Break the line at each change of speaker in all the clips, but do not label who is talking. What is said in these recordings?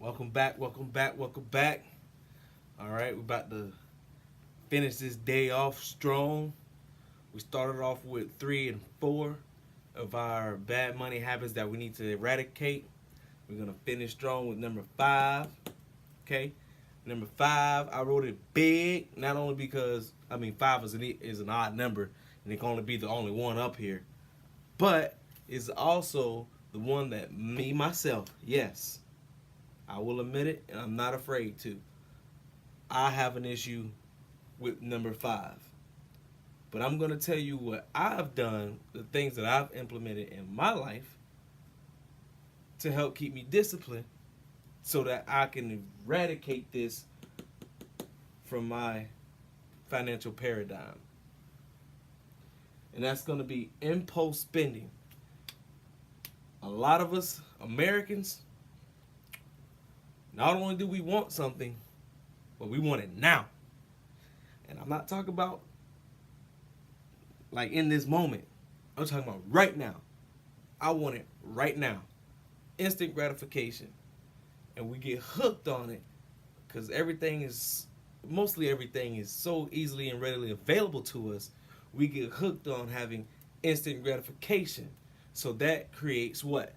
Welcome back, welcome back, welcome back. All right, we're about to finish this day off strong. We started off with 3 and 4 of our bad money habits that we need to eradicate. We're gonna finish strong with number 5. Okay, number 5. I wrote it big, not only because I mean 5 is an odd number, and it can only be the only one up here, but it's also the one that me myself, yes, I will admit it, and I'm not afraid to. I have an issue with number 5. But I'm going to tell you what I've done, the things that I've implemented in my life to help keep me disciplined so that I can eradicate this from my financial paradigm. And that's going to be impulse spending. A lot of us Americans, not only do we want something, but we want it now. And I'm not talking about like in this moment. I'm talking about right now. I want it right now. Instant gratification. And we get hooked on it because mostly everything is so easily and readily available to us. We get hooked on having instant gratification. So that creates what?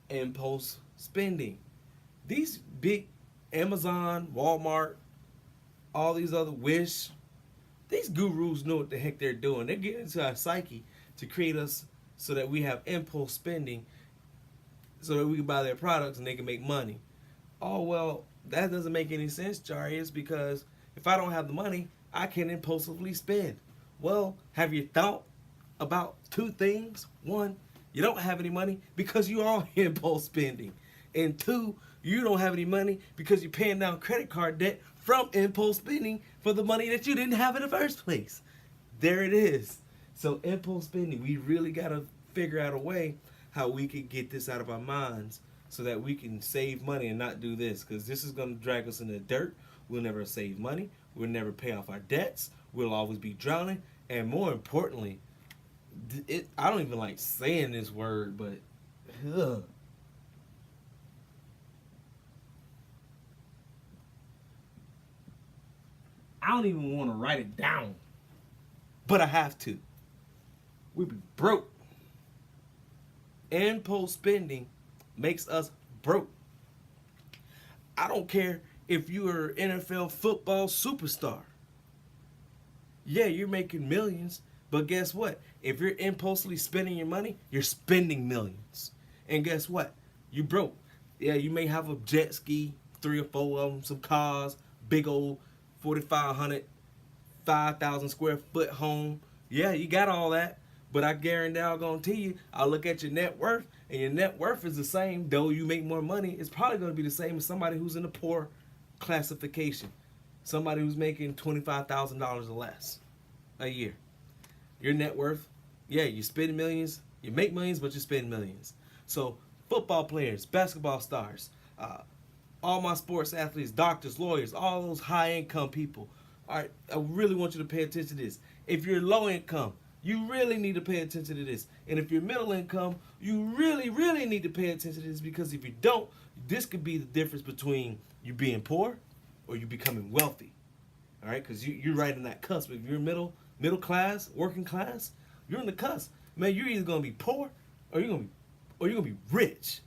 Impulse spending. These big Amazon, Walmart, all these other Wish, these gurus know what the heck they're doing. They're getting into our psyche to create us so that we have impulse spending so that we can buy their products and they can make money. Oh, well, that doesn't make any sense, Jarius, because if I don't have the money, I can impulsively spend. Well, have you thought about 2 things? 1, you don't have any money because you are impulse spending. And 2, you don't have any money because you're paying down credit card debt from impulse spending for the money that you didn't have in the first place. There it is. So impulse spending, we really got to figure out a way how we can get this out of our minds so that we can save money and not do this, because this is going to drag us in the dirt. We'll never save money. We'll never pay off our debts. We'll always be drowning. And more importantly, I don't even like saying this word, but ugh, I don't even want to write it down, but I have to. We be broke. Impulse spending makes us broke. I don't care if you're an NFL football superstar. Yeah, you're making millions, but guess what? If you're impulsively spending your money, you're spending millions. And guess what? You broke. Yeah, you may have a jet ski, 3 or 4 of them, some cars, big old 4,500, 5,000 square foot home. Yeah, you got all that. But I guarantee I'm going to tell you, I'll look at your net worth, and your net worth is the same. Though you make more money, it's probably going to be the same as somebody who's in the poor classification. Somebody who's making $25,000 or less a year. Your net worth, yeah, you spend millions, you make millions, but you spend millions. So football players, basketball stars, all my sports athletes, doctors, lawyers, all those high income people. All right, I really want you to pay attention to this. If you're low income, you really need to pay attention to this. And if you're middle income, you really, really need to pay attention to this, because if you don't, this could be the difference between you being poor or you becoming wealthy. All right, because you're right in that cusp. If you're middle class, working class, you're in the cusp. Man, you're either gonna be poor or you're gonna be rich.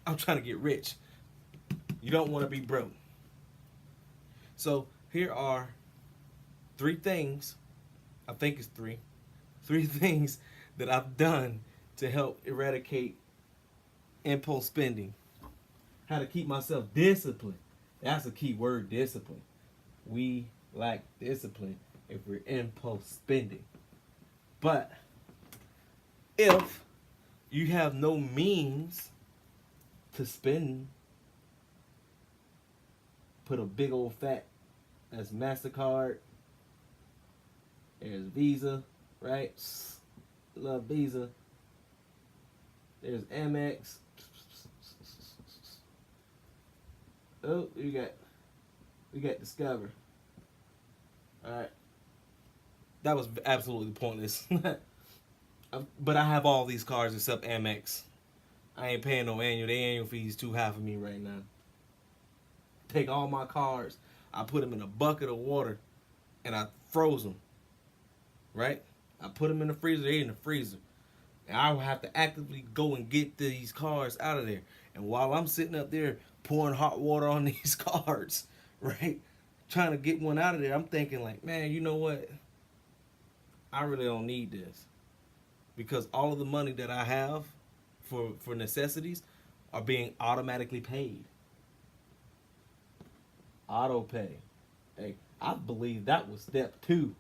I'm trying to get rich. You don't want to be broke. So here are 3 things. I think it's 3. 3 things that I've done to help eradicate impulse spending. How to keep myself disciplined. That's a key word, discipline. We lack discipline if we're impulse spending. But if you have no means to spend, put a big old fat, that's MasterCard, there's Visa, right? Love Visa. There's Amex. Oh, we got Discover. All right, that was absolutely pointless. But I have all these cards except Amex. I ain't paying no annual. The annual fees too high for me right now. take all my cards, I put them in a bucket of water, and I froze them. Right? I put them in the freezer. They're in the freezer. And I will have to actively go and get these cards out of there. And while I'm sitting up there pouring hot water on these cards, right, trying to get one out of there, I'm thinking like, man, you know what? I really don't need this, because all of the money that I have for necessities are being automatically paid. Auto pay. Hey, I believe that was step 2.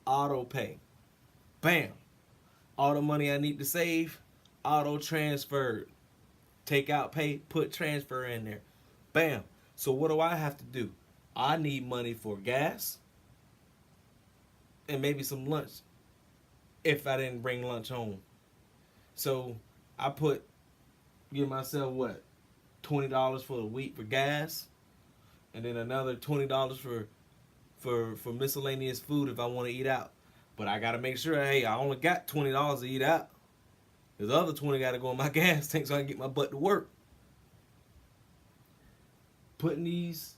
Auto pay. Bam. All the money I need to save, auto transferred. Take out pay, put transfer in there. Bam. So what do I have to do? I need money for gas and maybe some lunch if I didn't bring lunch home. So I give myself what? $20 for the week for gas, and then another $20 for miscellaneous food if I want to eat out. But I gotta make sure, hey, I only got $20 to eat out. The other 20 gotta go in my gas tank so I can get my butt to work. Putting these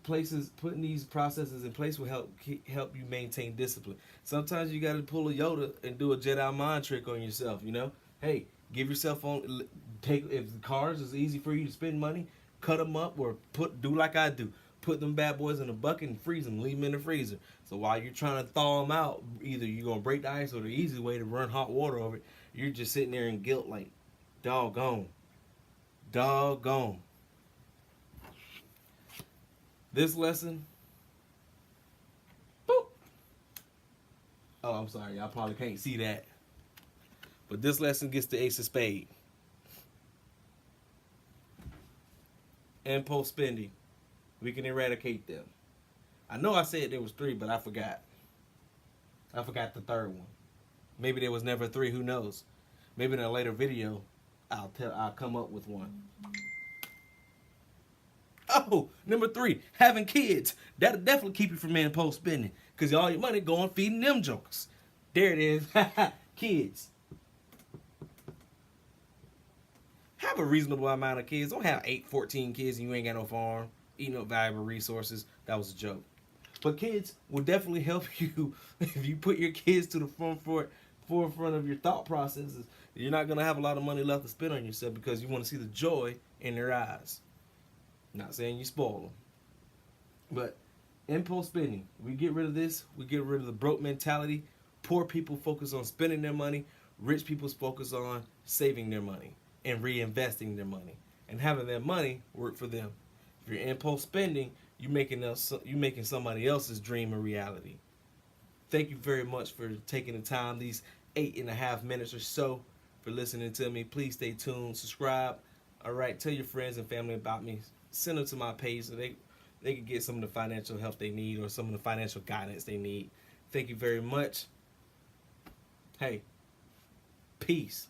processes in place will help you maintain discipline. Sometimes you gotta pull a Yoda and do a Jedi mind trick on yourself. You know, hey, give yourself on. If the cars is easy for you to spend money, cut them up or do like I do. Put them bad boys in a bucket and freeze them. Leave them in the freezer. So while you're trying to thaw them out, either you're going to break the ice, or the easy way to run hot water over it, you're just sitting there in guilt like, doggone. This lesson, boop. Oh, I'm sorry. Y'all probably can't see that. But this lesson gets the ace of spade. Impulse spending. We can eradicate them. I know I said there was 3, but I forgot. I forgot the third one. Maybe there was never 3. Who knows? Maybe in a later video, I'll come up with one. Oh, number 3, having kids. That'll definitely keep you from impulse spending, because all your money going feeding them jokers. There it is. Kids. Have a reasonable amount of kids. Don't have 8, 14 kids and you ain't got no farm. Eating up valuable resources. That was a joke. But kids will definitely help you if you put your kids to the forefront of your thought processes. You're not going to have a lot of money left to spend on yourself, because you want to see the joy in their eyes. Not saying you spoil them. But impulse spending. We get rid of this. We get rid of the broke mentality. Poor people focus on spending their money. Rich people focus on saving their money and reinvesting their money and having that money work for them. If you're impulse spending, you're making somebody else's dream a reality. Thank you very much for taking the time, these 8.5 minutes or so, for listening to me. Please stay tuned, subscribe. All right, tell your friends and family about me. Send them to my page so they can get some of the financial help they need, or some of the financial guidance they need. Thank you very much. Hey, peace,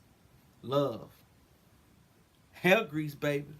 love, hell grease, baby.